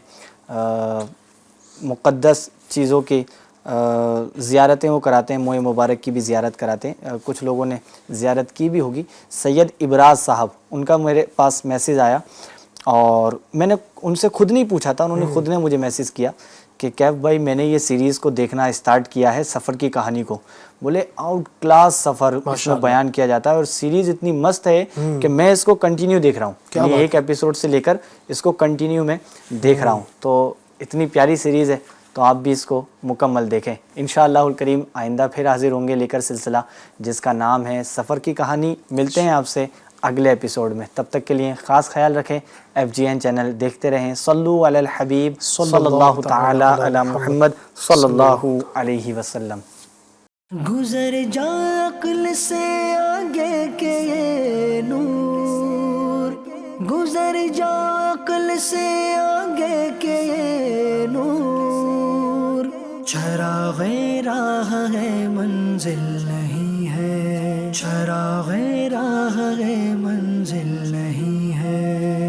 مقدس چیزوں کی زیارتیں وہ کراتے ہیں، موئے مبارک کی بھی زیارت کراتے ہیں. کچھ لوگوں نے زیارت کی بھی ہوگی. سید ابراز صاحب، ان کا میرے پاس میسیج آیا اور میں نے ان سے خود نہیں پوچھا تھا، انہوں نے خود نے مجھے میسیج کیا کہ کیف بھائی میں نے یہ سیریز کو دیکھنا اسٹارٹ کیا ہے، سفر کی کہانی کو. بولے آؤٹ کلاس سفر اس میں بیان کیا جاتا ہے اور سیریز اتنی مست ہے کہ میں اس کو کنٹینیو دیکھ رہا ہوں، ایک ایپیسوڈ سے لے کر اس کو کنٹینیو میں دیکھ رہا ہوں. تو اتنی پیاری سیریز ہے تو آپ بھی اس کو مکمل دیکھیں۔ انشاءاللہ الکریم آئندہ پھر حاضر ہوں گے لے کر سلسلہ جس کا نام ہے سفر کی کہانی۔ ملتے ہیں آپ سے اگلے ایپیسوڈ میں، تب تک کے لیے خاص خیال رکھیں، FGN چینل دیکھتے رہیں۔ صلو علی الحبیب صلی اللہ تعالی علی محمد صلی اللہ علیہ وسلم۔ گزر جا عقل سے آگے کے یہ نور، گزر جا عقل سے آگے کے یہ نور، چراغ راہ ہے منزل نہیں ہے، چراغ راہ ہے منزل نہیں ہے۔